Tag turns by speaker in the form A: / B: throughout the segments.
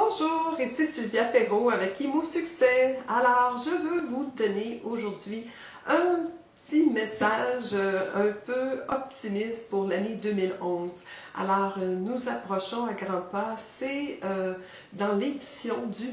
A: Bonjour, ici Sylvia Perrault avec Imo Succès. Alors, je veux vous donner aujourd'hui un petit message un peu optimiste pour l'année 2011. Alors, nous approchons à grands pas. C'est dans l'édition du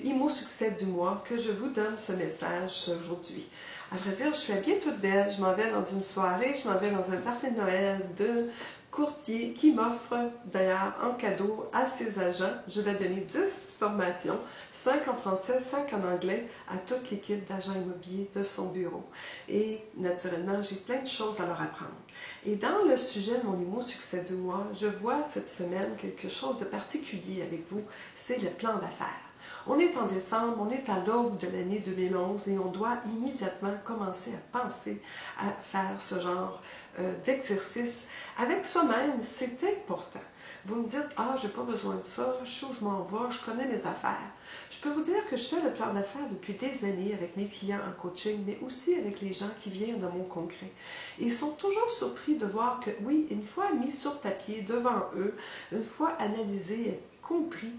A: Imo Succès du mois que je vous donne ce message aujourd'hui. À vrai dire, je suis habillée toute belle, je m'en vais dans une soirée, je m'en vais dans un party de Noël de courtier qui m'offre d'ailleurs en cadeau à ses agents. Je vais donner 10 formations, 5 en français, 5 en anglais, à toute l'équipe d'agents immobiliers de son bureau. Et naturellement, j'ai plein de choses à leur apprendre. Et dans le sujet de mon Imo Succès du mois, je vois cette semaine quelque chose de particulier avec vous, c'est le plan d'affaires. On est en décembre, on est à l'aube de l'année 2011 et on doit immédiatement commencer à penser à faire ce genre d'exercice avec soi-même. C'est important. Vous me dites, ah, j'ai pas besoin de ça, je sais où je m'en vais, je connais mes affaires. Je peux vous dire que je fais le plan d'affaires depuis des années avec mes clients en coaching, mais aussi avec les gens qui viennent dans mon congrès. Et ils sont toujours surpris de voir que, oui, une fois mis sur papier devant eux, une fois analysé, compris,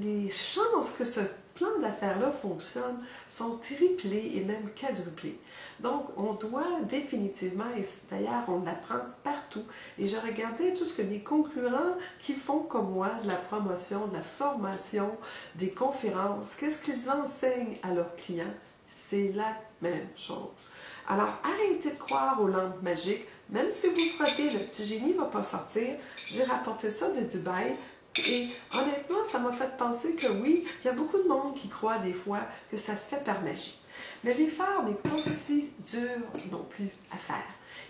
A: les chances que ce plan d'affaires-là fonctionne sont triplées et même quadruplées. Donc, on doit définitivement, et d'ailleurs, on l'apprend partout, et je regardais tout ce que mes concurrents qui font comme moi de la promotion, de la formation, des conférences, qu'est-ce qu'ils enseignent à leurs clients? C'est la même chose. Alors, arrêtez de croire aux lampes magiques, même si vous frottez, le petit génie ne va pas sortir. J'ai rapporté ça de Dubaï. Et honnêtement, ça m'a fait penser que oui, il y a beaucoup de monde qui croit des fois que ça se fait par magie. Mais les faire n'est pas si dur non plus à faire.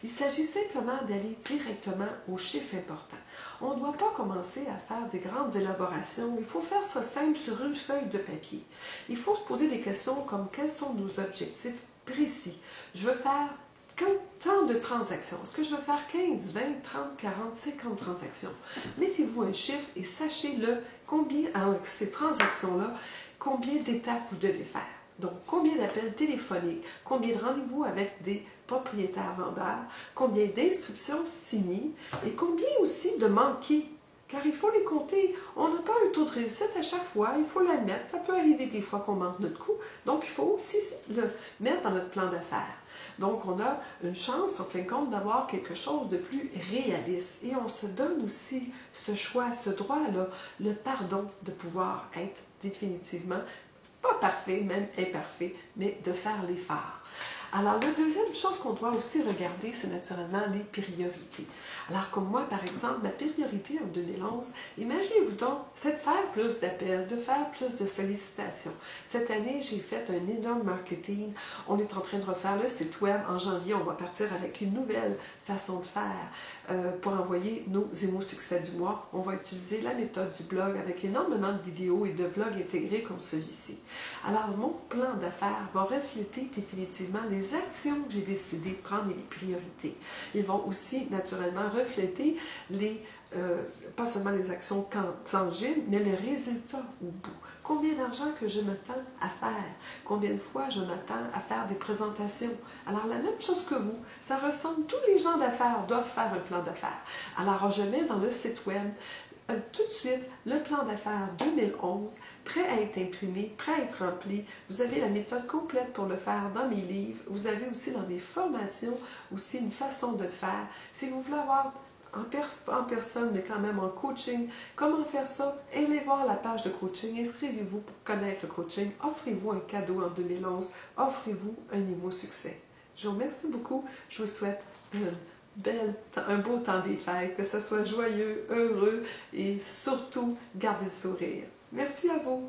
A: Il s'agit simplement d'aller directement aux chiffres importants. On ne doit pas commencer à faire des grandes élaborations. Il faut faire ça simple sur une feuille de papier. Il faut se poser des questions comme quels sont nos objectifs précis. Je veux faire tant de transactions. Est-ce que je veux faire 15, 20, 30, 40, 50 transactions? Mettez-vous un chiffre et sachez-le combien, avec ces transactions-là, combien d'étapes vous devez faire. Donc, combien d'appels téléphoniques, combien de rendez-vous avec des propriétaires vendeurs, combien d'inscriptions signées et combien aussi de manqués. Car il faut les compter. On n'a pas un taux de réussite à chaque fois, il faut l'admettre. Ça peut arriver des fois qu'on manque notre coup. Donc, il faut aussi le mettre dans notre plan d'affaires. Donc, on a une chance, en fin de compte, d'avoir quelque chose de plus réaliste. Et on se donne aussi ce choix, ce droit-là, le pardon de pouvoir être définitivement, pas parfait, même imparfait, mais de faire l'effort. Alors, la deuxième chose qu'on doit aussi regarder, c'est naturellement les priorités. Alors, comme moi, par exemple, ma priorité en 2011, imaginez-vous donc, c'est de faire plus d'appels, de faire plus de sollicitations. Cette année, j'ai fait un énorme marketing. On est en train de refaire le site web. En janvier, on va partir avec une nouvelle façon de faire pour envoyer nos Imo Succès du mois. On va utiliser la méthode du blog avec énormément de vidéos et de blogs intégrés comme celui-ci. Alors, mon plan d'affaires va refléter définitivement les actions que j'ai décidé de prendre et les priorités. Ils vont aussi, naturellement, refléter pas seulement les actions tangibles, mais les résultats au bout. Combien d'argent que je m'attends à faire? Combien de fois je m'attends à faire des présentations? Alors, la même chose que vous, ça ressemble, tous les gens d'affaires doivent faire un plan d'affaires. Alors, je mets dans le site web tout de suite le plan d'affaires 2011, prêt à être imprimé, prêt à être rempli. Vous avez la méthode complète pour le faire dans mes livres. Vous avez aussi dans mes formations aussi une façon de faire. Si vous voulez avoir en personne, mais quand même en coaching. Comment faire ça? Allez voir la page de coaching, inscrivez-vous pour connaître le coaching, offrez-vous un cadeau en 2011, offrez-vous un Imo Succès. Je vous remercie beaucoup, je vous souhaite un beau temps des fêtes, que ce soit joyeux, heureux et surtout, gardez le sourire. Merci à vous.